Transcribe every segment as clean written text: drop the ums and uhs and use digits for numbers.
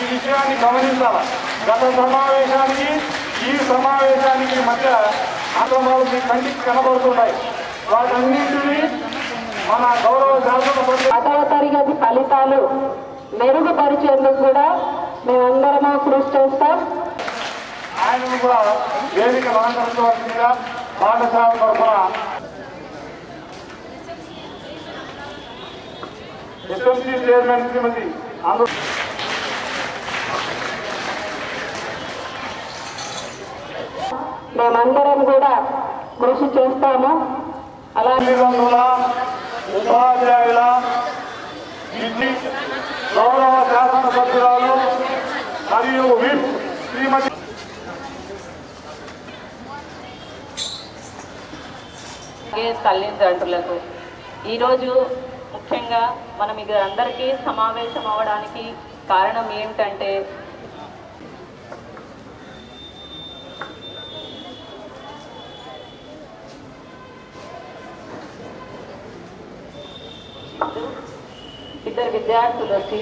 ఈ విషయాన్ని గమనించాలి. గత సమావేశానికి ఈ సమావేశానికి మధ్య ఆక్రమాలు మీ కంటికి కనబడుతున్నాయి. వాటన్నింటినీ మన గౌరవ శాసనసభ్యులు 10వ తరగతి ఫలితాలు మెరుగుపరిచేందుకు కూడా మేమందరము కృషి చేస్తాం. ఆయనను కూడా వేదిక అలంకరించవలసిందిగా పాఠశాల తరఫున ఎస్ఎంసీ చైర్మన్ శ్రీమతి మేమందరం కూడా కృషి చేస్తాము. అలాగే ఉపాధ్యాయుల గౌరవ శాసనసభ్యురాలు మరియు విప్ శ్రీమతి తల్లిదండ్రులకు ఈరోజు ముఖ్యంగా మనం ఇక్కడ అందరికీ సమావేశం అవ్వడానికి కారణం ఏమిటంటే ఇద్దరు విద్యార్థులు వచ్చి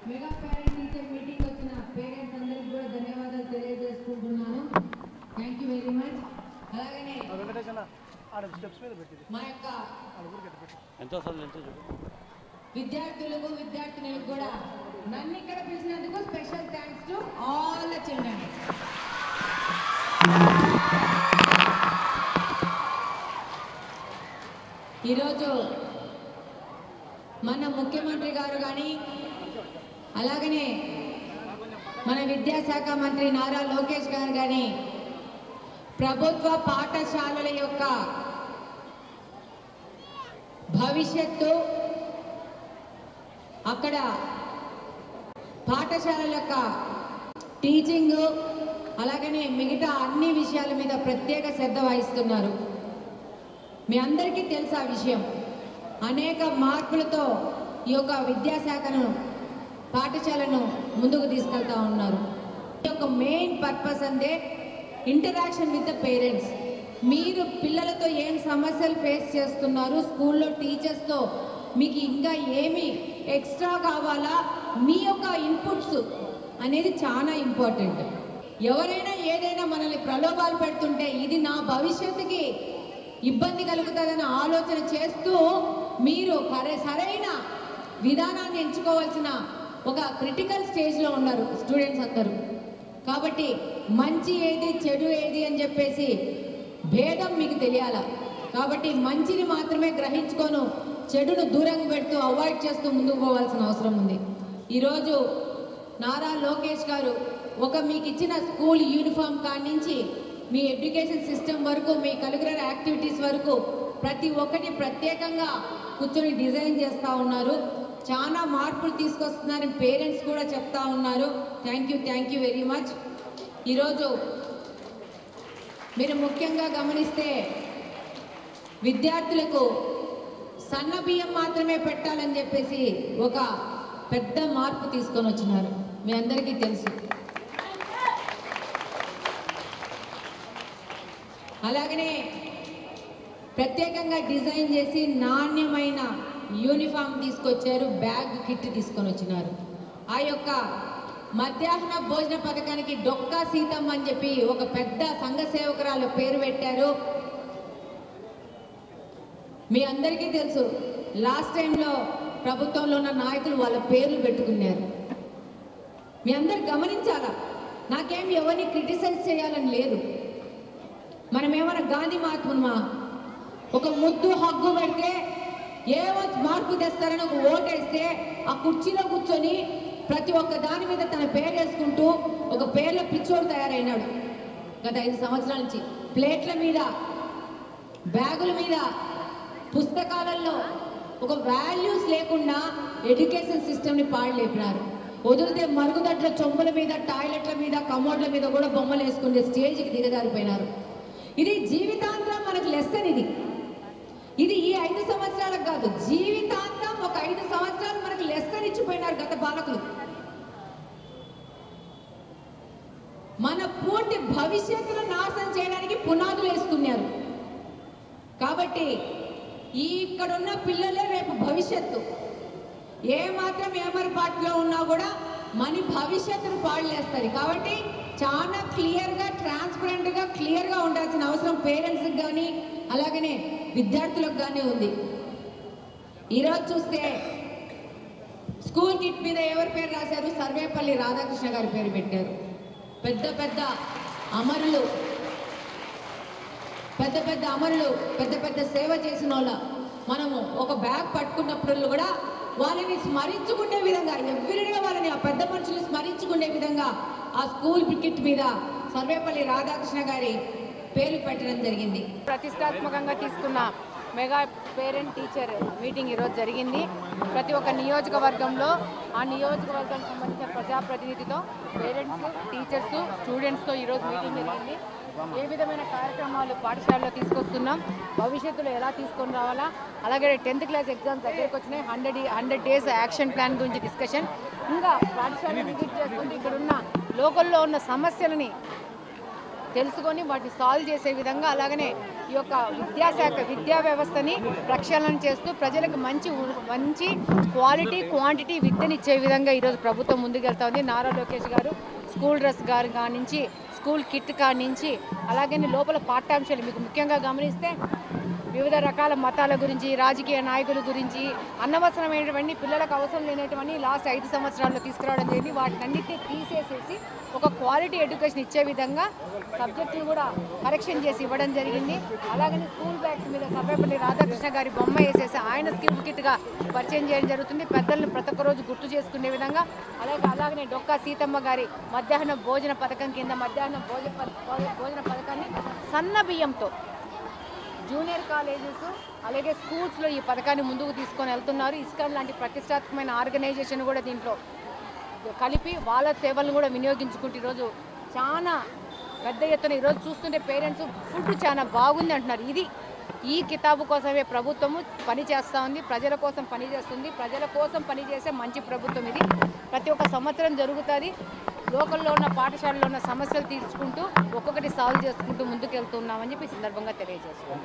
మెగా పేరెంట్ టీచర్ మీటింగ్ వచ్చిన పేరెంట్స్ అందరికీ కూడా ధన్యవాదాలు తెలియజేసుకుంటున్నాను. Thank you very much. అలాగనే మా యొక్క విద్యార్థులకు విద్యార్థినులకు కూడా నన్ను ఇక్కడ పిలిచినందుకు special thanks to all the children. ఈరోజు మన ముఖ్యమంత్రి గారు కానీ అలాగనే మన విద్యాశాఖ మంత్రి నారా లోకేష్ గారు కానీ ప్రభుత్వ పాఠశాలల యొక్క భవిష్యత్తు అక్కడ పాఠశాలల యొక్క టీచింగ్ అలాగనే మిగతా అన్ని విషయాల మీద ప్రత్యేక శ్రద్ధ వహిస్తున్నారు. మీ అందరికీ తెలుసు ఆ విషయం. అనేక మార్పులతో ఈ యొక్క విద్యాశాఖను పాఠశాలను ముందుకు తీసుకెళ్తా ఉన్నారు. ఈ యొక్క మెయిన్ పర్పస్ అంటే ఇంటరాక్షన్ విత్ ద పేరెంట్స్. మీరు పిల్లలతో ఏం సమస్యలు ఫేస్ చేస్తున్నారు, స్కూల్లో టీచర్స్తో మీకు ఇంకా ఏమి ఎక్స్ట్రా కావాలా, మీ యొక్క ఇన్పుట్స్ అనేది చాలా ఇంపార్టెంట్. ఎవరైనా ఏదైనా మనల్ని ప్రలోభాలు పెడుతుంటే ఇది నా భవిష్యత్తుకి ఇబ్బంది కలుగుతుందని ఆలోచన చేస్తూ మీరు సరైన విధానాన్ని ఎంచుకోవాల్సిన ఒక క్రిటికల్ స్టేజ్లో ఉన్నారు స్టూడెంట్స్ అందరూ. కాబట్టి మంచి ఏది చెడు ఏది అని చెప్పేసి భేదం మీకు తెలియాలా. కాబట్టి మంచిని మాత్రమే గ్రహించుకోను చెడును దూరంగా పెడుతూ అవాయిడ్ చేస్తూ ముందుకు పోవాల్సిన అవసరం ఉంది. ఈరోజు నారా లోకేష్ గారు మీకు ఇచ్చిన స్కూల్ యూనిఫామ్ కాడి నుంచి మీ ఎడ్యుకేషన్ సిస్టమ్ వరకు మీ కరిక్యులర్ యాక్టివిటీస్ వరకు ప్రతి ఒక్కటి ప్రత్యేకంగా కూర్చొని డిజైన్ చేస్తూ ఉన్నారు. చాలా మార్పులు తీసుకొస్తున్నారని పేరెంట్స్ కూడా చెప్తా ఉన్నారు. Thank you very much. ఈరోజు మీరు ముఖ్యంగా గమనిస్తే విద్యార్థులకు సన్న బియ్యం మాత్రమే పెట్టాలని చెప్పేసి ఒక పెద్ద మార్పు తీసుకొని వచ్చినారు. మీ అందరికీ తెలుసు. అలాగనే ప్రత్యేకంగా డిజైన్ చేసి నాణ్యమైన యూనిఫామ్ తీసుకొచ్చారు, బ్యాగ్ కిట్ తీసుకొని వచ్చినారు. ఆ యొక్క మధ్యాహ్న భోజన పథకానికి డొక్కా సీతమ్మ అని చెప్పి ఒక పెద్ద సంఘ సేవకురాలు పేరు పెట్టారు. మీ అందరికీ తెలుసు, లాస్ట్ టైంలో ప్రభుత్వంలో ఉన్న నాయకులు వాళ్ళ పేర్లు పెట్టుకున్నారు. మీ అందరు గమనించాలా. నాకేం ఎవరిని క్రిటిసైజ్ చేయాలని లేదు. మనం ఏమైనా గాంధీ మహాత్ముమా? ఒక ముద్దు హగ్గు పెడితే ఏమో మార్పు తెస్తారని ఒక ఓటేస్తే ఆ కుర్చీలో కూర్చొని ప్రతి ఒక్క దాని మీద తన పేరు వేసుకుంటూ ఒక పేర్ల పిచ్చోడు తయారైనాడు. గత 5 సంవత్సరాల నుంచి ప్లేట్ల మీద, బ్యాగుల మీద, పుస్తకాలలో ఒక వాల్యూస్ లేకుండా ఎడ్యుకేషన్ సిస్టమ్ని పాడలేపినారు. వదిలితే మరుగుదొడ్ల చొంబుల మీద, టాయిలెట్ల మీద, కమోడ్ల మీద కూడా బొమ్మలు వేసుకునే స్టేజ్కి దిగజారిపోయినారు. ఇది జీవితాంతం మనకు లెసన్. ఇది ఈ 5 సంవత్సరాలకు కాదు, జీవితాంతం ఒక 5 సంవత్సరాలు మనకు లెసన్ ఇచ్చిపోయినారు గత పాలకులు. మన పూర్తి భవిష్యత్తును నాశనం చేయడానికి పునాదులు వేసుకున్నారు. కాబట్టి ఇక్కడున్న పిల్లలే రేపు భవిష్యత్తు. ఏ మాత్రం ఏమరపాటులో ఉన్నా కూడా మన భవిష్యత్తును పాడులేస్తారు. కాబట్టి చాలా క్లియర్గా, ట్రాన్స్పరెంట్గా, క్లియర్గా ఉండాల్సిన అవసరం పేరెంట్స్కి కానీ అలాగనే విద్యార్థులకు కానీ ఉంది. ఈరోజు చూస్తే స్కూల్ కిట్ మీద ఎవరి పేరు రాశారు? సర్వేపల్లి రాధాకృష్ణ గారి పేరు పెట్టారు. పెద్ద పెద్ద అమరులు, పెద్ద పెద్ద సేవ చేసిన వాళ్ళ మనము ఒక బ్యాగ్ పట్టుకున్నప్పుడు కూడా వాళ్ళని స్మరించుకునే విధంగా, ఎవ్రీగా వాళ్ళని ఆ పెద్ద మనుషులు స్మరించుకునే విధంగా ఆ స్కూల్ కిట్ మీద సర్వేపల్లి రాధాకృష్ణ గారి పేరు పెట్టడం జరిగింది. ప్రతిష్టాత్మకంగా తీసుకున్న మెగా పేరెంట్ టీచర్ మీటింగ్ ఈరోజు జరిగింది. ప్రతి ఒక్క నియోజకవర్గంలో ఆ నియోజకవర్గానికి సంబంధించిన ప్రజాప్రతినిధితో, పేరెంట్స్, టీచర్స్, స్టూడెంట్స్తో ఈరోజు మీటింగ్ జరిగింది. ఏ విధమైన కార్యక్రమాలు పాఠశాలలో తీసుకొస్తున్నాం, భవిష్యత్తులో ఎలా తీసుకొని రావాలా, అలాగే 10th క్లాస్ ఎగ్జామ్స్ దగ్గరికి వచ్చినాయి. 100 డేస్ యాక్షన్ ప్లాన్ గురించి డిస్కషన్. ఇంకా పాఠశాలను విజిట్ చేసుకుంటూ ఇక్కడున్న లోకల్లో ఉన్న సమస్యలని తెలుసుకొని వాటిని సాల్వ్ చేసే విధంగా, అలాగనే ఈ యొక్క విద్యాశాఖ విద్యా వ్యవస్థని ప్రక్షాళన చేస్తూ ప్రజలకు మంచి క్వాలిటీ, క్వాంటిటీ విద్యనిచ్చే విధంగా ఈరోజు ప్రభుత్వం ముందుకెళ్తా ఉంది. నారా లోకేష్ గారు స్కూల్ డ్రెస్ గారు కానించి, స్కూల్ కిట్ కానించి, అలాగనే లోపల పాఠ్యాంశాలు మీకు ముఖ్యంగా గమనిస్తే వివిధ రకాల మతాల గురించి, రాజకీయ నాయకుల గురించి, అనవసరమైనటువంటి పిల్లలకు అవసరం లేనటువంటి లాస్ట్ 5 సంవత్సరాల్లో తీసుకురావడం జరిగింది. వాటినన్నిటినీ తీసేసేసి ఒక క్వాలిటీ ఎడ్యుకేషన్ ఇచ్చే విధంగా సబ్జెక్టులు కూడా కరెక్షన్ చేసి ఇవ్వడం జరిగింది. అలాగనే స్కూల్ బ్యాగ్స్ మీద సర్వేపల్లి రాధాకృష్ణ గారి బొమ్మ వేసేసి ఆయన స్కూల్ కిట్గా పరిచయం చేయడం జరుగుతుంది. పెద్దలను ప్రతి ఒక్క రోజు గుర్తు చేసుకునే విధంగా, అలాగనే డొక్కా సీతమ్మ గారి మధ్యాహ్న భోజన పథకం కింద మధ్యాహ్న భోజన పథకాన్ని సన్న బియ్యంతో జూనియర్ కాలేజెస్ అలాగే స్కూల్స్లో ఈ పథకాన్ని ముందుకు తీసుకొని వెళ్తున్నారు. ఇస్కాన్ లాంటి ప్రతిష్టాత్మకమైన ఆర్గనైజేషన్ కూడా దీంట్లో కలిపి వాళ్ళ సేవలను కూడా వినియోగించుకుంటూ ఈరోజు చాలా పెద్ద ఎత్తున ఈరోజు చూస్తుంటే పేరెంట్స్ ఫుడ్ చాలా బాగుంది అంటున్నారు. ఈ కితాబు కోసమే ప్రభుత్వము పనిచేస్తూ ఉంది, ప్రజల కోసం పనిచేస్తుంది. ప్రజల కోసం పనిచేసే మంచి ప్రభుత్వం ఇది. ప్రతి ఒక్క సంవత్సరం జరుగుతుంది. లోకల్లో ఉన్న పాఠశాలలో ఉన్న సమస్యలు తీర్చుకుంటూ ఒక్కొక్కటి సాల్వ్ చేసుకుంటూ ముందుకు వెళ్తున్నామని చెప్పి సందర్భంగా తెలియజేస్తున్నాం.